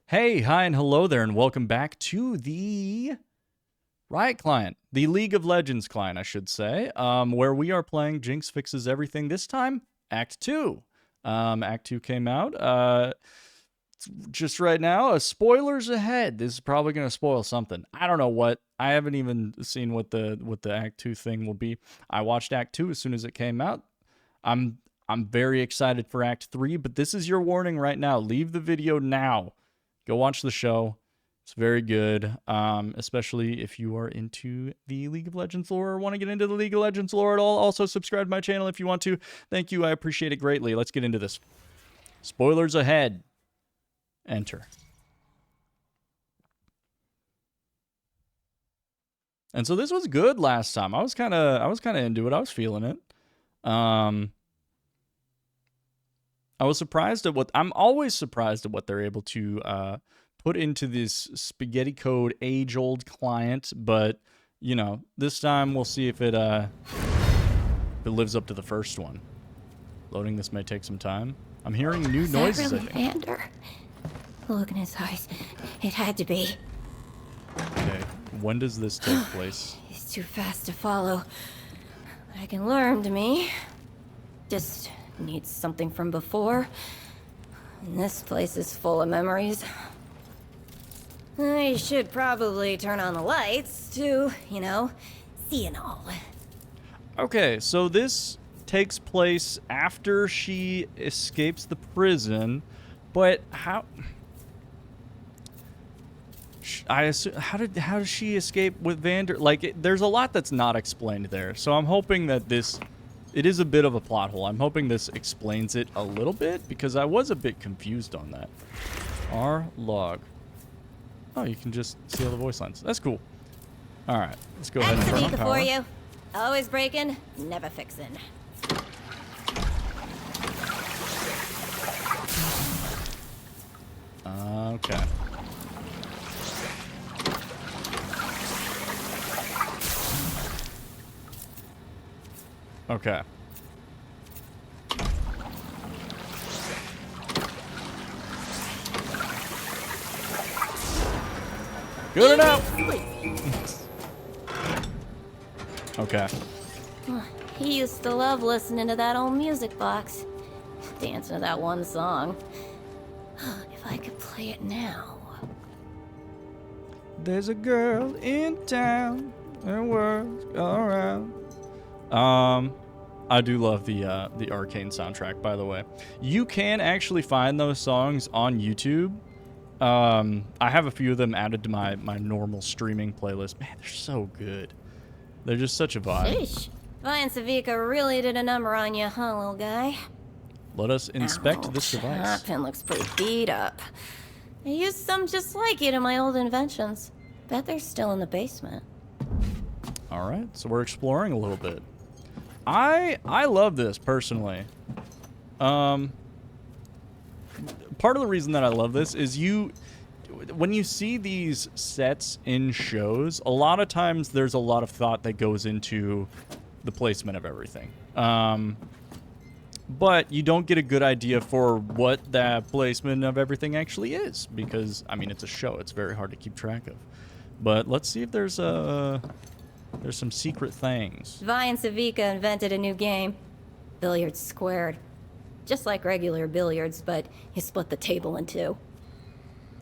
Hey, hi, and hello there, and welcome back to the Riot client, the League of Legends client, I should say, where we are playing Jinx Fixes Everything. This time, Act 2. Act 2 came out just right now. Spoilers ahead. This is probably going to spoil something. I don't know what. I haven't even seen what the Act 2 thing will be. I watched Act 2 as soon as it came out. I'm very excited for Act 3, but this is your warning right now. Leave the video now. Go watch the show. It's very good, especially if you are into the League of Legends lore or want to get into the League of Legends lore at all. Also, subscribe to my channel if you want to. Thank you. I appreciate it greatly. Let's get into this. Spoilers ahead. Enter. And so this was good last time. I was kind of into it. I was feeling it. I was surprised at what I'm always surprised at what they're able to put into this spaghetti code age-old client, but you know, this time we'll see if it lives up to the first one. Loading this may take some time. I'm hearing new noises. Really, I think. Vander? Look in his eyes. It had to be. Okay, when does this take place? He's too fast to follow. But I can learn to me. Just needs something from before. And this place is full of memories. I should probably turn on the lights to, you know, see and all. Okay, so this takes place after she escapes the prison, but how I assume, how does she escape with Vander? Like, there's a lot that's not explained there, so I'm hoping that it is a bit of a plot hole. I'm hoping this explains it a little bit, because I was a bit confused on that. R log. Oh, you can just see all the voice lines. That's cool. All right, let's go ahead and turn on power. For you. Always breaking, never fixing. Okay. Okay. Good enough. Okay. He used to love listening to that old music box. Dancing to that one song. If I could play it now. There's a girl in town, and words go around. I do love the Arcane soundtrack, by the way. You can actually find those songs on YouTube. I have a few of them added to my normal streaming playlist. Man, they're so good. They're just such a vibe. Sheesh. Vi and Savika really did a number on you, huh, little guy? Let us inspect this device. That pin looks pretty beat up. I used some just like it in my old inventions. Bet they're still in the basement. All right, so we're exploring a little bit. I love this personally. Part of the reason that I love this is when you see these sets in shows, a lot of times there's a lot of thought that goes into the placement of everything. But you don't get a good idea for what that placement of everything actually is, because, I mean, it's a show. It's very hard to keep track of. But let's see if there's some secret things. Vi and Savika invented a new game. Billiards squared. Just like regular billiards, but you split the table in two.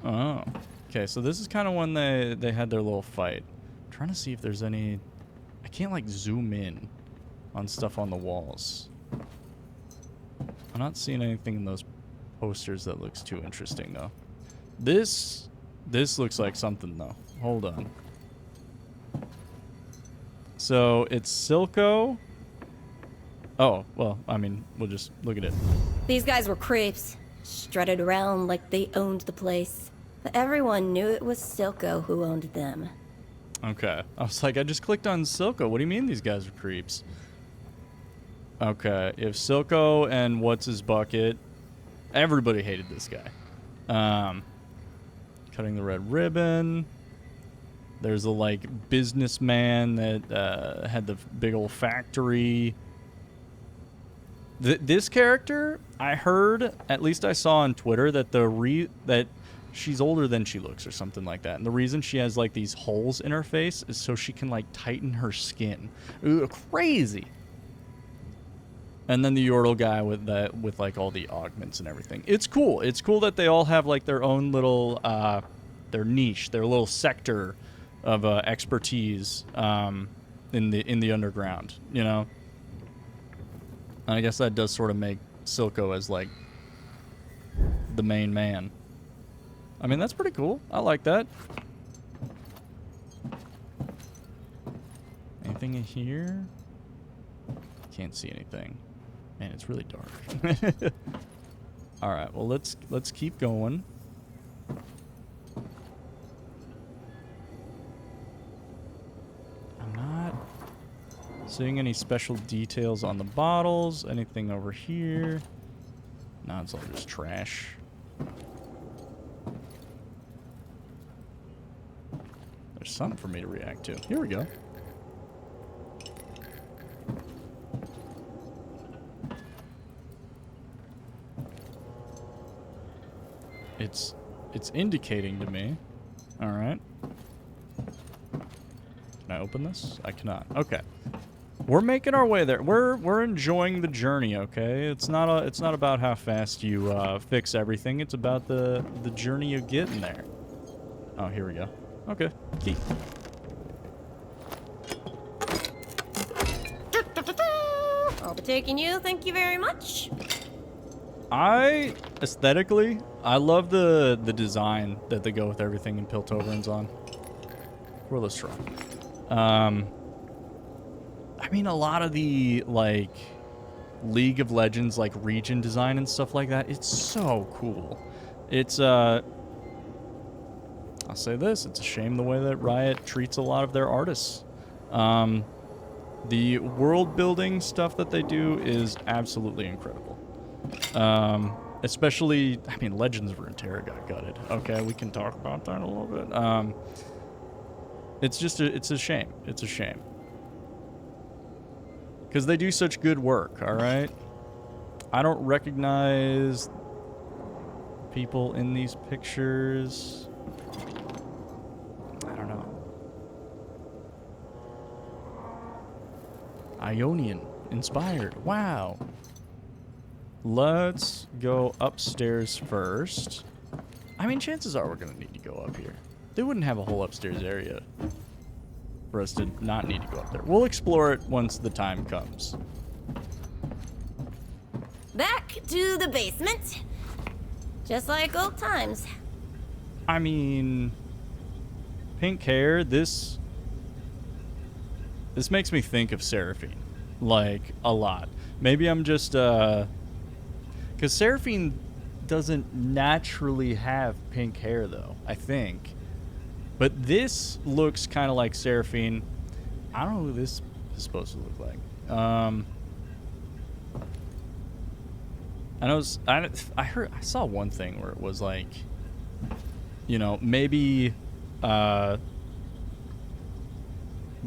Oh. Okay, so this is kind of when they had their little fight. I'm trying to see if there's any... I can't, like, zoom in on stuff on the walls. I'm not seeing anything in those posters that looks too interesting, though. This looks like something, though. Hold on. So, it's Silco. Oh, well, I mean, we'll just look at it. These guys were creeps. Strutted around like they owned the place. But everyone knew it was Silco who owned them. Okay. I was like, I just clicked on Silco. What do you mean these guys are creeps? Okay. If Silco and what's his bucket... Everybody hated this guy. Cutting the red ribbon. There's a, like, businessman that had the big old factory. This character, I heard, at least I saw on Twitter, that she's older than she looks or something like that. And the reason she has like these holes in her face is so she can like tighten her skin. Ooh, crazy. And then the Yordle guy with like all the augments and everything. It's cool. It's cool that they all have like their own little their niche, their little sector of expertise in the underground, you know. And I guess that does sort of make Silco as like the main man. I mean, that's pretty cool. I like that. Anything in here? Can't see anything. Man, it's really dark. All right, well, let's keep going. I'm not seeing any special details on the bottles. Anything over here? No, it's all just trash. There's something for me to react to. Here we go. It's indicating to me. All right. Can I open this? I cannot. Okay. We're making our way there. We're enjoying the journey, okay? It's not about how fast you fix everything. It's about the journey of getting there. Oh, here we go. Okay. Key. I'll be taking you, thank you very much. Aesthetically, I love the design that they go with everything in Piltover's on. Really strong. I mean, a lot of the, like, League of Legends, like, region design and stuff like that, it's so cool. It's, I'll say this, it's a shame the way that Riot treats a lot of their artists. The world building stuff that they do is absolutely incredible. Especially, I mean, Legends of Runeterra got gutted. Okay, we can talk about that a little bit. It's just it's a shame. It's a shame. Because they do such good work, all right? I don't recognize people in these pictures. I don't know. Ionian inspired. Wow. Let's go upstairs first. I mean, chances are we're going to need to go up here. They wouldn't have a whole upstairs area for us to not need to go up there. We'll explore it once the time comes. Back to the basement. Just like old times. I mean, pink hair, this makes me think of Seraphine. Like, a lot. Maybe I'm just, because Seraphine doesn't naturally have pink hair, though, I think. But this looks kind of like Seraphine. I don't know who this is supposed to look like. I saw one thing where it was like, you know, maybe Vi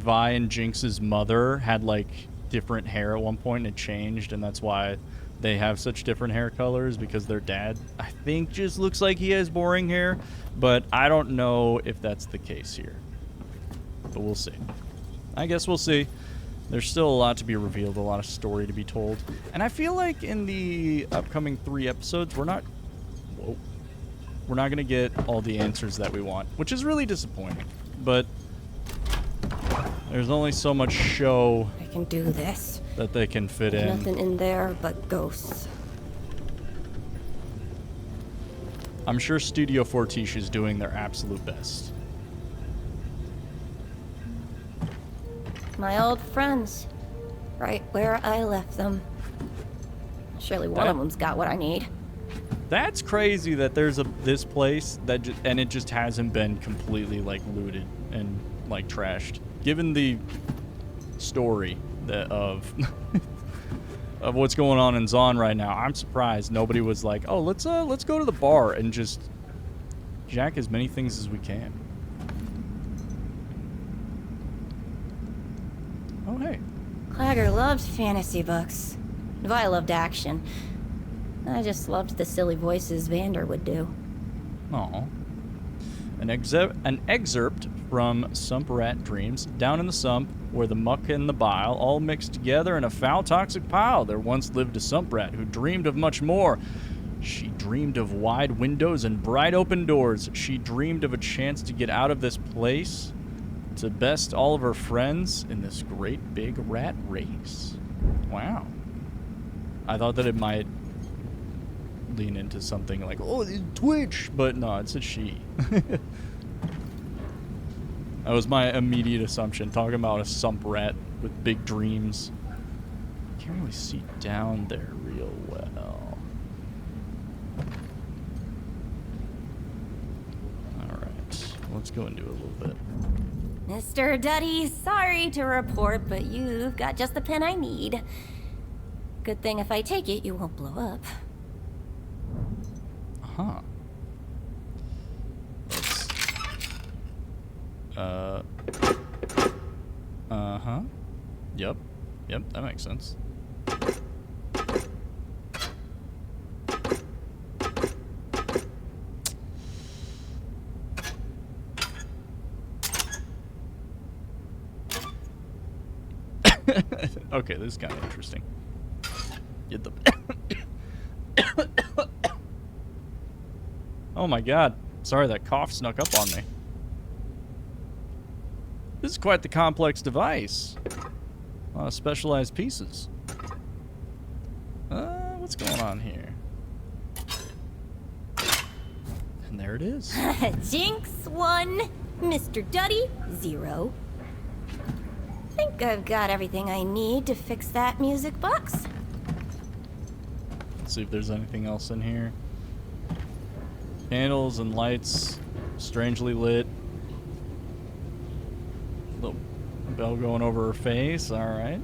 and Jinx's mother had like different hair at one point and it changed, and that's why they have such different hair colors, because their dad, I think, just looks like he has boring hair, but I don't know if that's the case here. But we'll see. I guess we'll see. There's still a lot to be revealed, a lot of story to be told. And I feel like in the upcoming 3 episodes, we're not going to get all the answers that we want, which is really disappointing. But there's only so much show I can do this. that they can fit in. Nothing in there but ghosts. I'm sure Studio Fortiche is doing their absolute best. My old friends. Right where I left them. Surely one of them's got what I need. That's crazy that there's this place that and it just hasn't been completely like looted and like trashed. Given the story of of what's going on in Zon right now, I'm surprised nobody was like, "Oh, let's go to the bar and just jack as many things as we can." Oh, hey. Clagger loved fantasy books. Vi loved action. I just loved the silly voices Vander would do. Aw. An excerpt from Sump Rat Dreams. Down in the sump, where the muck and the bile all mixed together in a foul, toxic pile, there once lived a sump rat who dreamed of much more. She dreamed of wide windows and bright open doors. She dreamed of a chance to get out of this place, to best all of her friends in this great big rat race. Wow. I thought that it might lean into something like, oh, Twitch, but no, it's a she. That was my immediate assumption, talking about a sump rat with big dreams. Can't really see down there real well. Alright, let's go into it a little bit. Mr. Duddy, sorry to report, but you've got just the pen I need. Good thing if I take it, you won't blow up. Huh. Uh-huh. Yep. Yep, that makes sense. Okay, this is kind of interesting. Get the... Oh my god. Sorry, that cough snuck up on me. This is quite the complex device. A lot of specialized pieces. What's going on here? And there it is. Jinx 1, Mr. Duddy 0. Think I've got everything I need to fix that music box. Let's see if there's anything else in here. Candles and lights, strangely lit. Little bell going over her face, alright.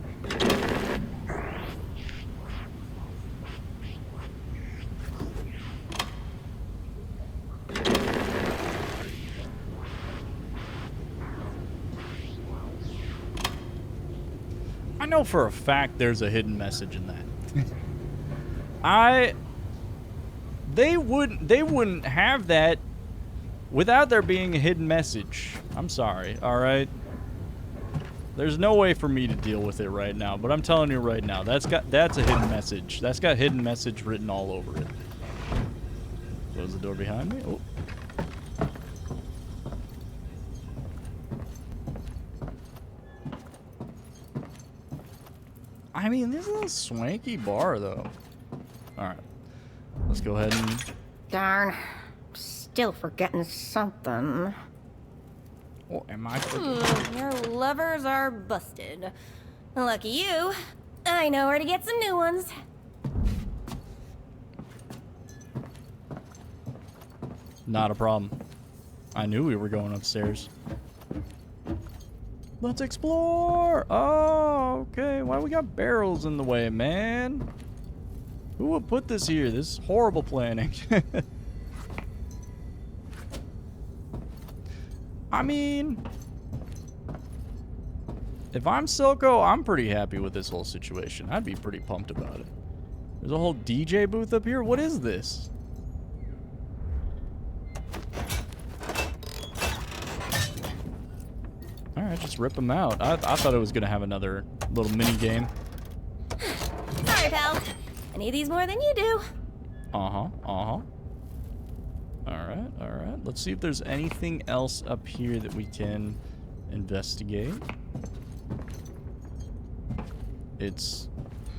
I know for a fact there's a hidden message in that. They wouldn't have that without there being a hidden message. I'm sorry, alright? There's no way for me to deal with it right now, but I'm telling you right now, that's a hidden message. That's got hidden message written all over it. Close the door behind me. Oh. I mean, this is a swanky bar, though. Alright. Let's go ahead and... Darn. Still forgetting something. Oh, am I forgetting? Your levers are busted. Lucky you. I know where to get some new ones. Not a problem. I knew we were going upstairs. Let's explore! Oh, okay. Why we got barrels in the way, man? Who would put this here? This is horrible planning. I mean, if I'm Silco, I'm pretty happy with this whole situation. I'd be pretty pumped about it. There's a whole DJ booth up here? What is this? Alright, just rip them out. I thought it was going to have another little mini game. Sorry, pal. I need these more than you do. Uh-huh, uh-huh. Alright, alright. Let's see if there's anything else up here that we can investigate. It's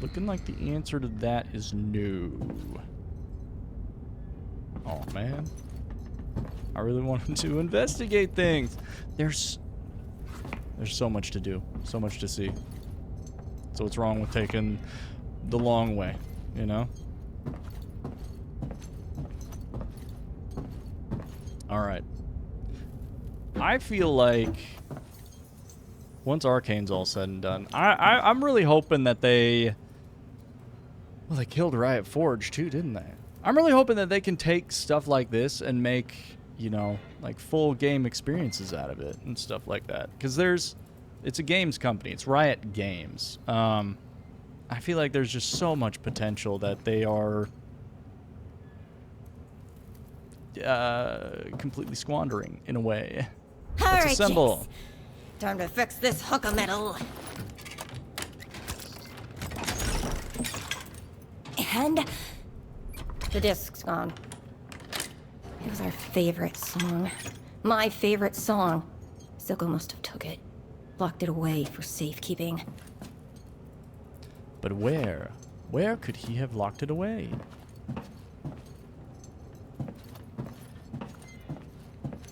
looking like the answer to that is no. Oh, man. I really wanted to investigate things. There's so much to do. So much to see. So what's wrong with taking the long way, you know? Alright. I feel like once Arcane's all said and done, I'm really hoping that they... Well, they killed Riot Forge too, didn't they? I'm really hoping that they can take stuff like this and make, you know, like full game experiences out of it and stuff like that. Because it's a games company. It's Riot Games. I feel like there's just so much potential that they are completely squandering in a way. All Let's right, assemble. Jinx. Time to fix this hunk of metal. And the disc's gone. It was our favorite song. My favorite song. Silco must have took it. Locked it away for safekeeping. But where? Where could he have locked it away?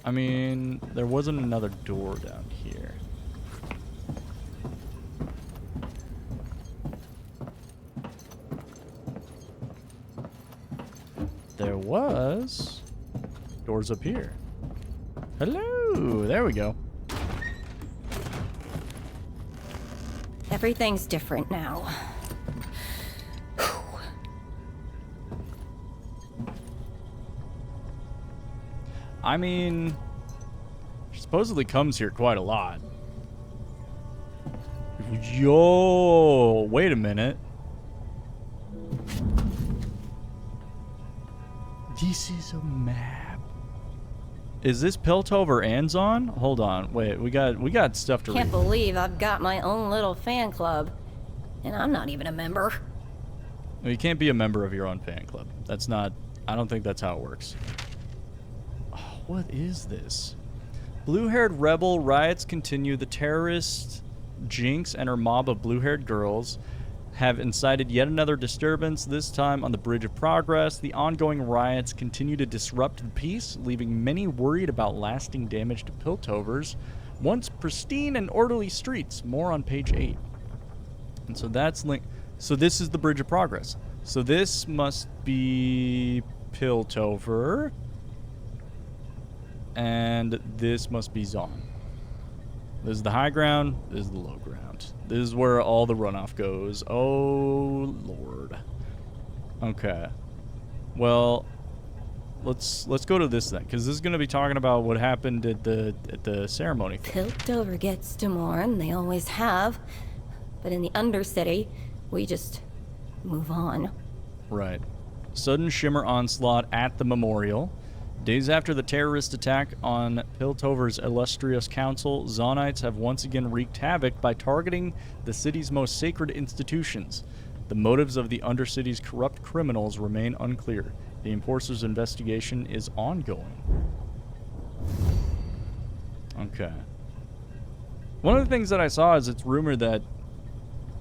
I mean, there wasn't another door down here. There was. Doors up here. Hello! There we go. Everything's different now. I mean, she supposedly comes here quite a lot. Yo, wait a minute. This is a map. Is this Piltover and Zon? Hold on, wait, we got stuff to read. Can't believe I've got my own little fan club. And I'm not even a member. You can't be a member of your own fan club. That's not, I don't think that's how it works. Oh, what is this? Blue-haired rebel riots continue. The terrorist Jinx and her mob of blue-haired girls have incited yet another disturbance, this time on the Bridge of Progress. The ongoing riots continue to disrupt the peace, leaving many worried about lasting damage to Piltover's once pristine and orderly streets. More on page 8. And so that's linked. So this is the Bridge of Progress. So this must be Piltover. And this must be Zon. This is the high ground. This is the low ground. This is where all the runoff goes. Oh, Lord. Okay. Well, let's go to this then, because this is going to be talking about what happened at the ceremony. Piltover gets to mourn, they always have. But in the Undercity, we just move on. Right. Sudden Shimmer onslaught at the memorial. Days after the terrorist attack on Piltover's illustrious council, Zonites have once again wreaked havoc by targeting the city's most sacred institutions. The motives of the Undercity's corrupt criminals remain unclear. The Enforcer's investigation is ongoing. Okay. One of the things that I saw is it's rumored that,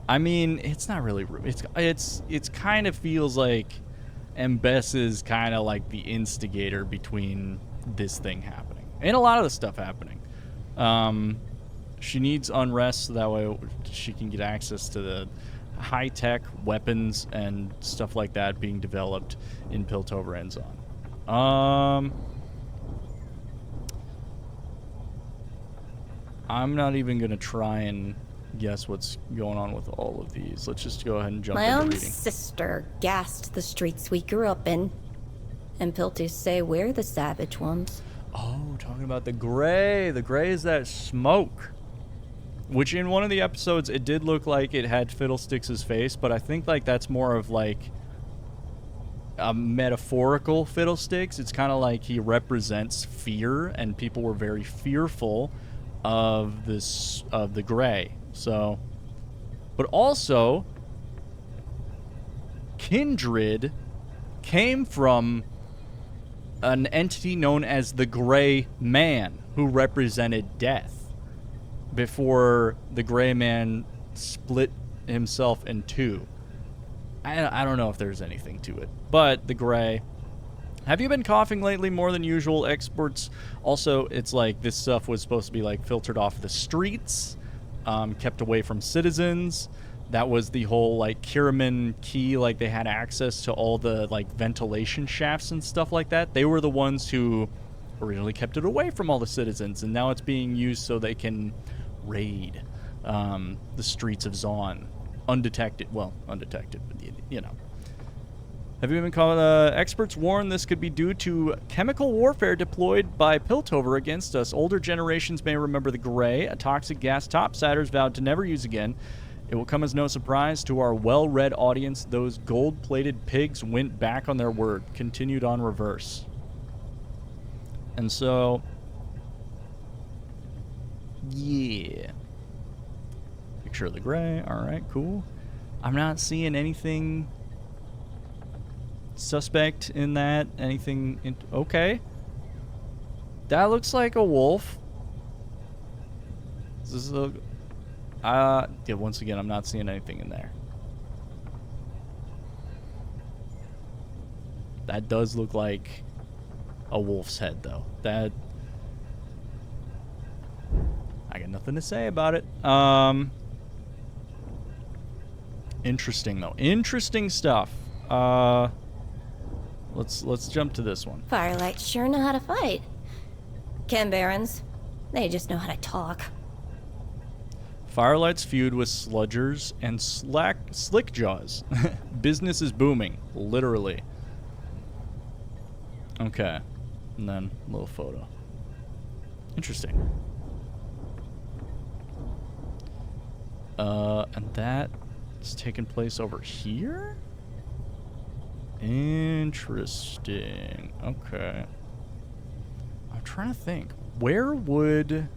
I mean, it's not really rumored. It's kind of feels like Mbess is kind of like the instigator between this thing happening and a lot of the stuff happening. She needs unrest so that way she can get access to the high-tech weapons and stuff like that being developed in Piltover and Zon. I'm not even gonna try and guess what's going on with all of these. Let's just go ahead and jump My into own reading. sister gassed the streets we grew up in. And Pilties say we're the savage ones. Oh, talking about the gray. The gray is that smoke. Which in one of the episodes, it did look like it had Fiddlesticks' face, but I think like that's more of like a metaphorical Fiddlesticks. It's kind of like he represents fear, and people were very fearful of this, of the gray. So, but also, Kindred came from an entity known as the Gray Man, who represented death, before the Gray Man split himself in two. I don't know if there's anything to it, but the Gray. Have you been coughing lately more than usual? Experts also, it's like this stuff was supposed to be like filtered off the streets, kept away from citizens. That was the whole like Kiraman key, like they had access to all the like ventilation shafts and stuff like that. They were the ones who originally kept it away from all the citizens, and now it's being used so they can raid the streets of Zon undetected. Well, undetected, but you know. Have you been called? Experts warn this could be due to chemical warfare deployed by Piltover against us. Older generations may remember the Gray, a toxic gas topsiders vowed to never use again. It will come as no surprise to our well-read audience. Those gold-plated pigs went back on their word. Continued on reverse. And so, yeah. Picture of the gray. All right, cool. I'm not seeing anything suspect in that. Anything. Okay. That looks like a wolf. This is a. Yeah, once again, I'm not seeing anything in there. That does look like a wolf's head, though. That. I got nothing to say about it. Interesting, though. Interesting stuff. Let's jump to this one. Firelight sure know how to fight. Chem Barons, they just know how to talk. Firelight's feud with Sludgers and Slickjaws. Business is booming, literally. Okay. And then a little photo. Interesting. And that is taking place over here? Interesting. Okay. I'm trying to think. Where would...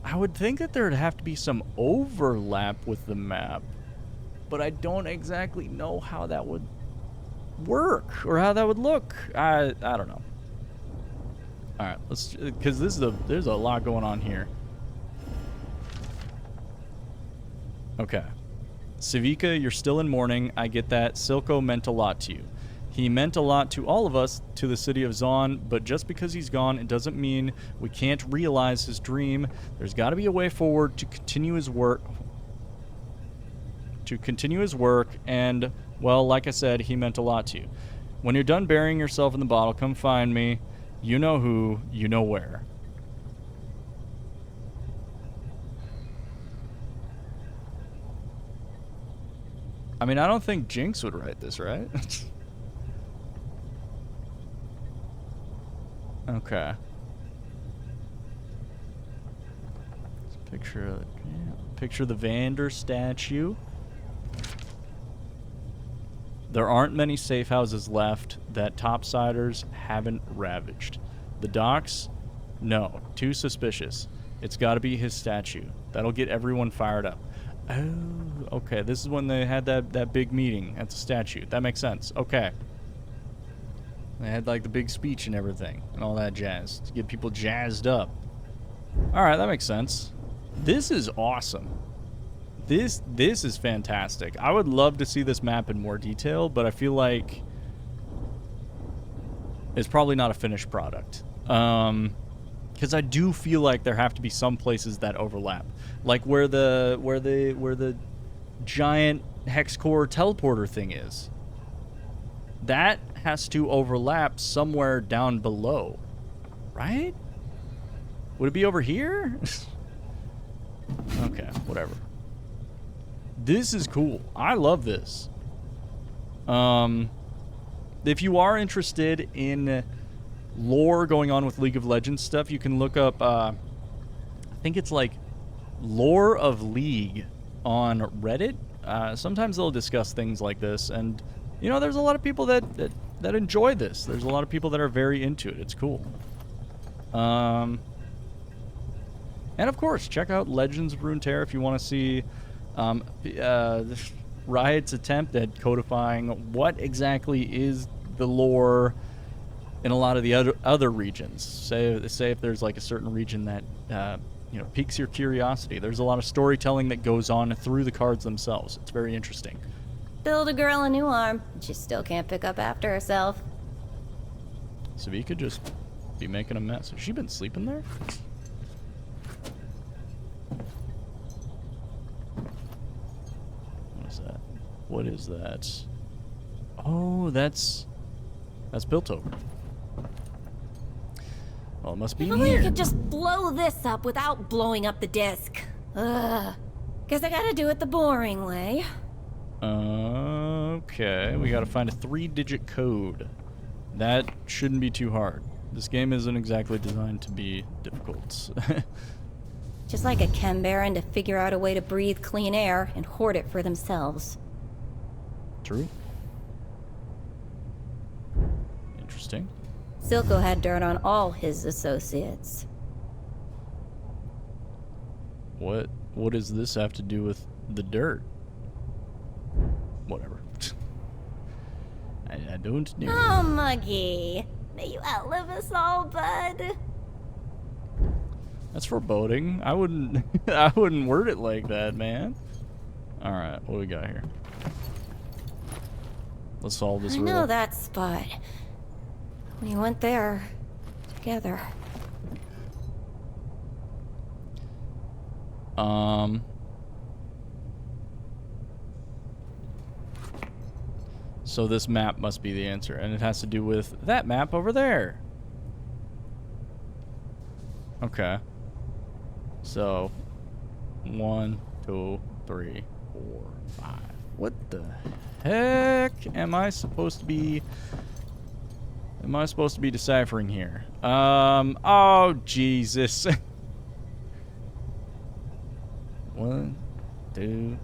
I would think that there would have to be some overlap with the map, but I don't exactly know how that would work or how that would look. I don't know. All right, let's, because there's a lot going on here. Okay, Civica, you're still in mourning. I get that. Silco meant a lot to you. He meant a lot to all of us, to the city of Zaun, but just because he's gone, it doesn't mean we can't realize his dream. There's got to be a way forward to continue his work. And, well, like I said, he meant a lot to you. When you're done burying yourself in the bottle, come find me. You know who, you know where. I mean, I don't think Jinx would write this, right? Okay. Picture the Vander statue. There aren't many safe houses left that topsiders haven't ravaged. The docks? No. Too suspicious. It's got to be his statue. That'll get everyone fired up. Oh, okay. This is when they had that big meeting at the statue. That makes sense. Okay. They had like the big speech and everything and all that jazz to get people jazzed up. All right, that makes sense. This is awesome. This is fantastic. I would love to see this map in more detail, but I feel like it's probably not a finished product. Because I do feel like there have to be some places that overlap, like where the giant hex core teleporter thing is. That has to overlap somewhere down below, right? Would it be over here? Okay, whatever. This is cool. I love this. If you are interested in lore going on with League of Legends stuff, you can look up, I think it's like Lore of League on Reddit. Sometimes they'll discuss things like this, and you know, there's a lot of people that enjoy this. There's a lot of people that are very into it. It's cool. And of course, check out Legends of Runeterra if you want to see Riot's attempt at codifying what exactly is the lore in a lot of the other regions. Say if there's like a certain region that you know, piques your curiosity. There's a lot of storytelling that goes on through the cards themselves. It's very interesting. Build a girl a new arm. She still can't pick up after herself. Civica just be making a mess. Has she been sleeping there? What is that? What is that? Oh, that's built over. Well, it must be If in only you here. could just blow this up without blowing up the disc. Ugh. Guess I gotta do it the boring way. Okay, we gotta find a 3-digit code. That shouldn't be too hard. This game isn't exactly designed to be difficult. Just like a Chem Baron to figure out a way to breathe clean air and hoard it for themselves. True. Interesting. Silco had dirt on all his associates. What does this have to do with the dirt? Whatever. I don't know. Oh, Muggy. May you outlive us all, bud. That's foreboding. I wouldn't I wouldn't word it like that, man. Alright, what do we got here? Let's solve this I riddle. know that spot. We went there together. So this map must be the answer, and it has to do with that map over there. Okay. So 1, 2, 3, 4, 5. What the heck am I supposed to be deciphering here? Oh Jesus. 1, 2,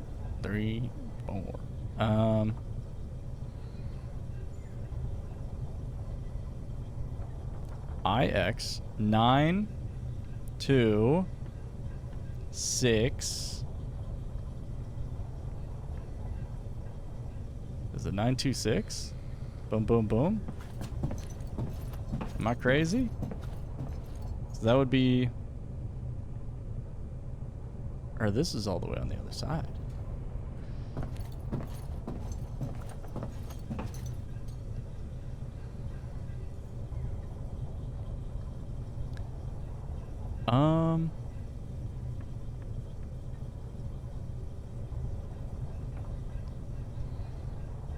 3, 4. IX 9 2 6. Is it 926? Boom, boom, boom. Am I crazy? So that would be, or this is all the way on the other side.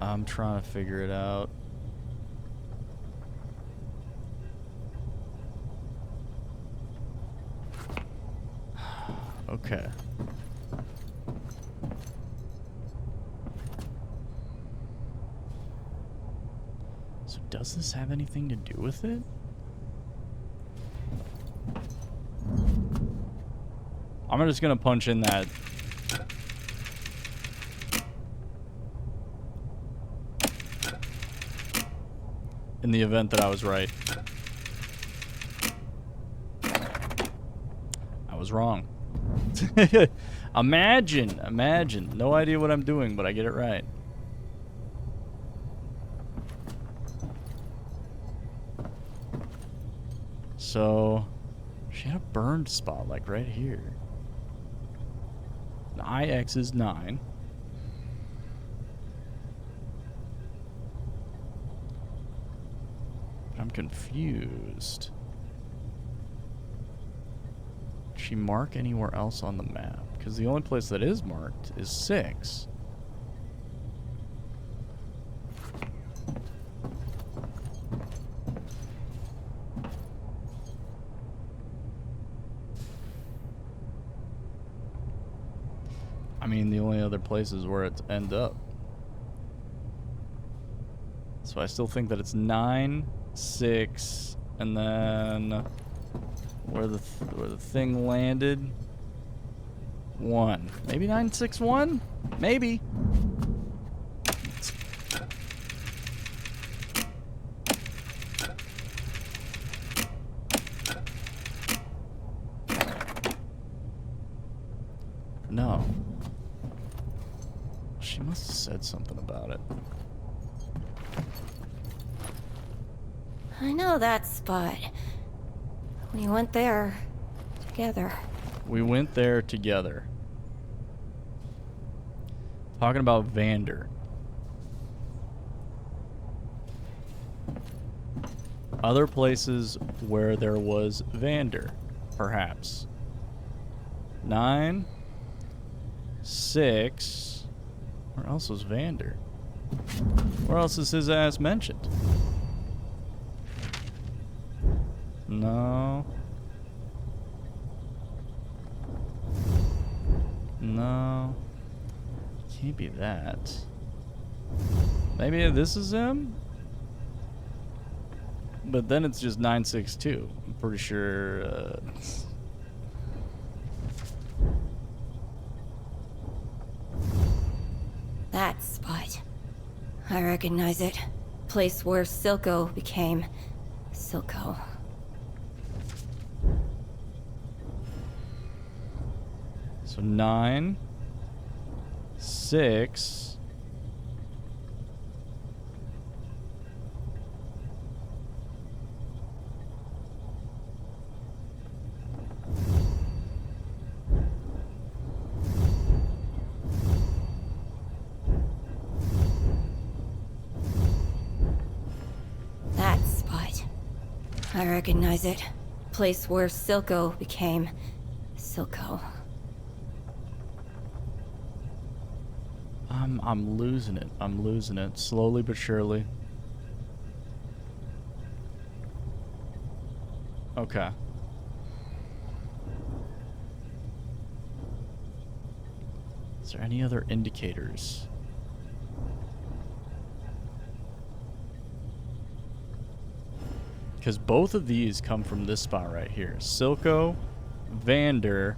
I'm trying to figure it out. Okay. So does this have anything to do with it? I'm just gonna punch in that. In the event that I was right. I was wrong. Imagine. No idea what I'm doing, but I get it right. So, she had a burned spot, like right here. The IX is 9. But I'm confused. Did she mark anywhere else on the map? Because the only place that is marked is 6. I mean, the only other places where it end up. So I still think that it's 9, 6, and then where the thing landed, 1. Maybe 961? Maybe. No. She must have said something about it. I know that spot. We went there together. We went there together. Talking about Vander. Other places where there was Vander, perhaps. 9, 6. Where else was Vander? Where else is his ass mentioned? No. No. Can't be that. Maybe this is him? But then it's just 962. I'm pretty sure. That spot. I recognize it. Place where Silco became Silco. So 9, 6. That spot. I recognize it. Place where Silco became Silco. I'm losing it. I'm losing it. Slowly but surely. Okay. Is there any other indicators? Because both of these come from this spot right here. Silco, Vander.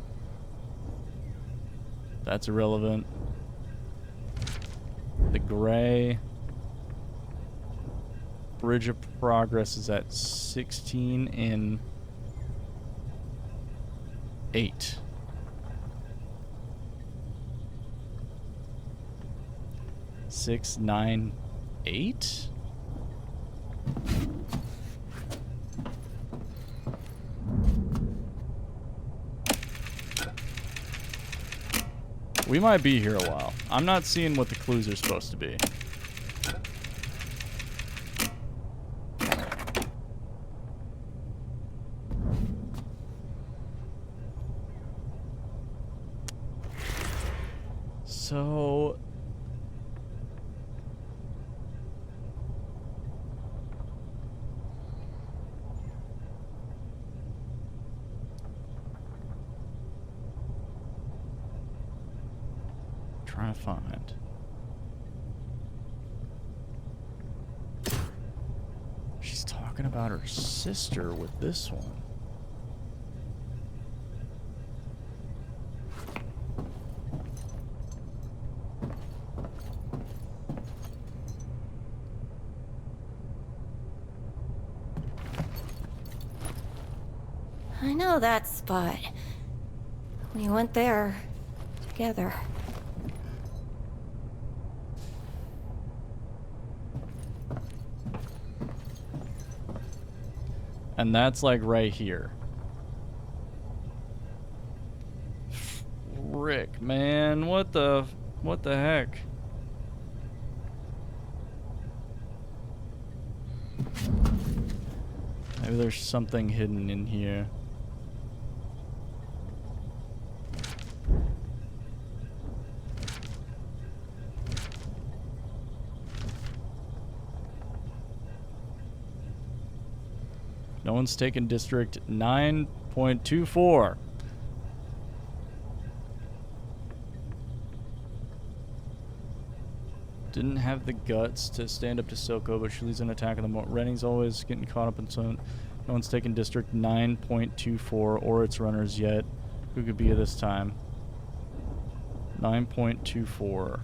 That's irrelevant. The gray. Bridge of Progress is at 16 and 8. Six, 9, 8? We might be here a while. I'm not seeing what the clues are supposed to be. So... trying to find. She's talking about her sister with this one. I know that spot. We went there together. And that's like right here. Frick, man, what the heck? Maybe there's something hidden in here. No one's taken District 9.24. Didn't have the guts to stand up to Silco, but she leads an attack on the Renning's always getting caught up in some. No one's taken District 9.24 or its runners yet. Who could be at this time? 9.24.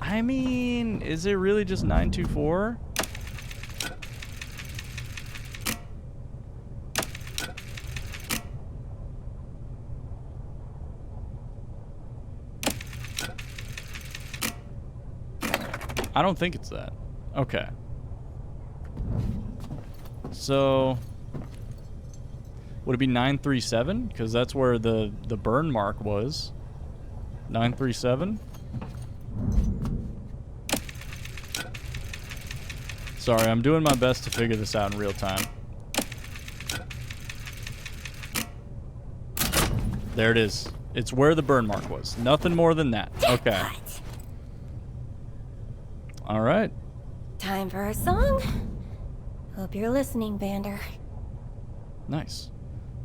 I mean, is it really just 924? I don't think it's that. Okay. So, would it be 937? Because that's where the burn mark was. 937? Sorry, I'm doing my best to figure this out in real time. There it is. It's where the burn mark was. Nothing more than that. Okay. All right. Time for a song. Hope you're listening, Vander. Nice.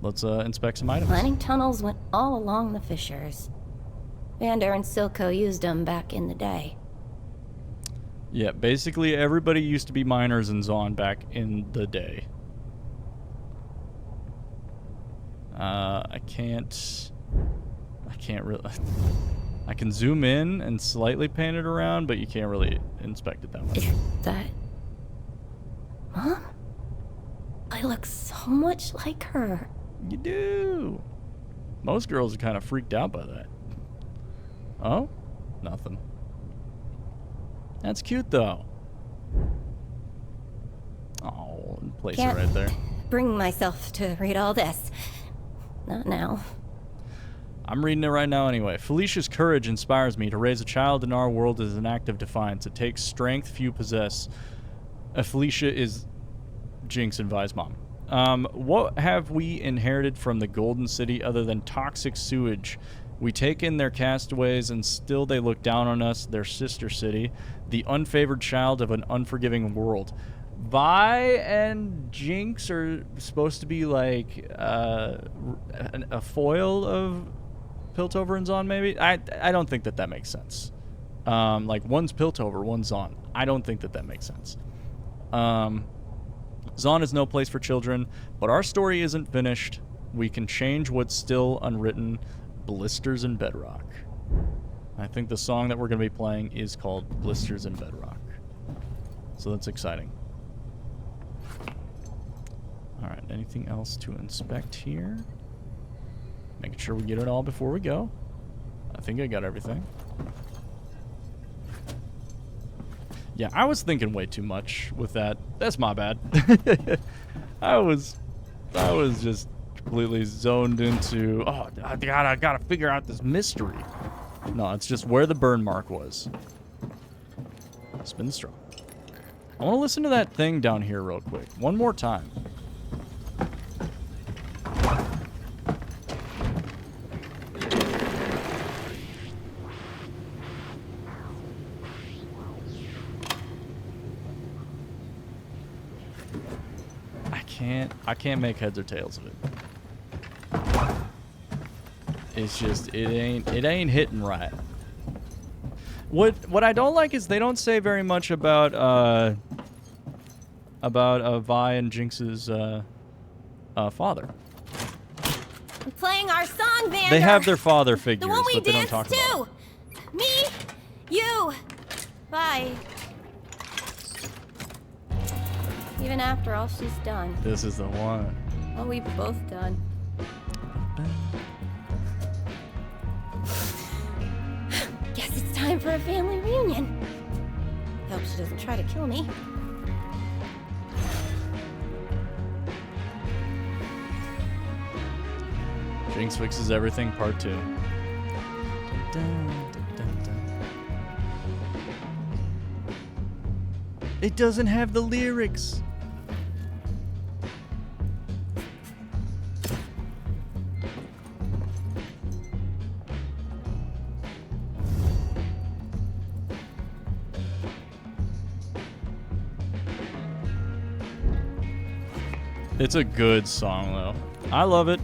Let's inspect some items. Mining tunnels went all along the fissures. Vander and Silco used them back in the day. Yeah, basically everybody used to be miners in Zaun back in the day. I can't really... I can zoom in and slightly pan it around, but you can't really inspect it that much. Is that... Mom? I look so much like her. You do. Most girls are kind of freaked out by that. Oh? Nothing. That's cute, though. Oh, place it right there. Bring myself to read all this. Not now. I'm reading it right now anyway. Felicia's courage inspires me. To raise a child in our world is an act of defiance. It takes strength few possess. Felicia is Jinx and Vi's mom. What have we inherited from the Golden City other than toxic sewage? We take in their castaways and still they look down on us, their sister city, the unfavored child of an unforgiving world. Vi and Jinx are supposed to be like a foil of Piltover and Zon, maybe? I don't think that makes sense. Like, one's Piltover, one's Zon. I don't think that makes sense. Zon is no place for children, but our story isn't finished. We can change what's still unwritten. Blisters and Bedrock. I think the song that we're going to be playing is called Blisters and Bedrock. So that's exciting. Alright, anything else to inspect here? Making sure we get it all before we go. I think I got everything. Yeah, I was thinking way too much with that. That's my bad. I was just completely zoned into, oh, I gotta figure out this mystery. No, it's just where the burn mark was. Spin the straw. I want to listen to that thing down here real quick. One more time. I can't make heads or tails of it. It's just it ain't hitting right. What I don't like is they don't say very much about Vi and Jinx's father. I'm playing our song, Vander. They have their father figures, the one we but they don't danced talk to. about it. Me, you, Vi. Even after all she's done. This is the one. All we've both done. Guess it's time for a family reunion. Hope she doesn't try to kill me. Jinx Fixes Everything, Part 2. It doesn't have the lyrics. It's a good song, though. I love it.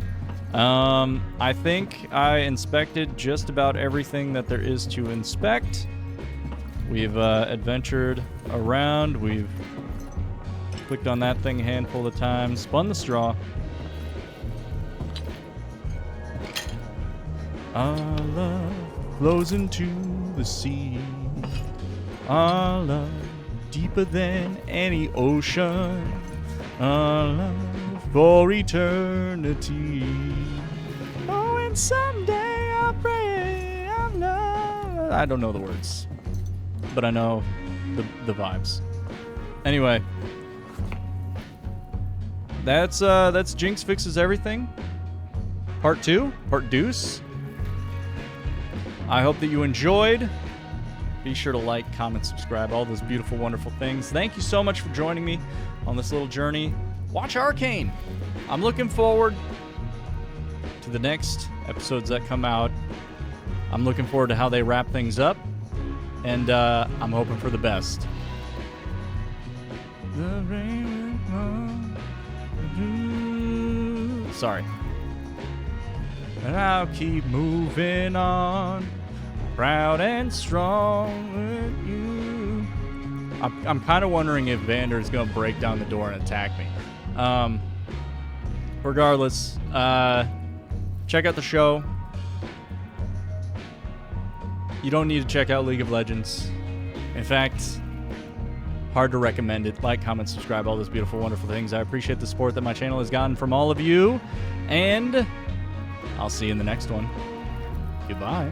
I think I inspected just about everything that there is to inspect. We've adventured around. We've clicked on that thing a handful of times. Spun the straw. Our love flows into the sea. Our love deeper than any ocean. Our love for eternity. Oh, and someday I'll pray I'm not. I don't know the words, but I know the vibes. Anyway, that's Jinx Fixes Everything, Part 2, Part Deuce. I hope that you enjoyed. Be sure to like, comment, subscribe, all those beautiful, wonderful things. Thank you so much for joining me on this little journey. Watch Arcane. I'm looking forward to the next episodes that come out. I'm looking forward to how they wrap things up. And I'm hoping for the best. Sorry. And I'll keep moving on. Proud and strong with you. I'm kind of wondering if Vander is going to break down the door and attack me. Regardless, check out the show. You don't need to check out League of Legends. In fact, hard to recommend it. Like, comment, subscribe, all those beautiful, wonderful things. I appreciate the support that my channel has gotten from all of you. And I'll see you in the next one. Goodbye.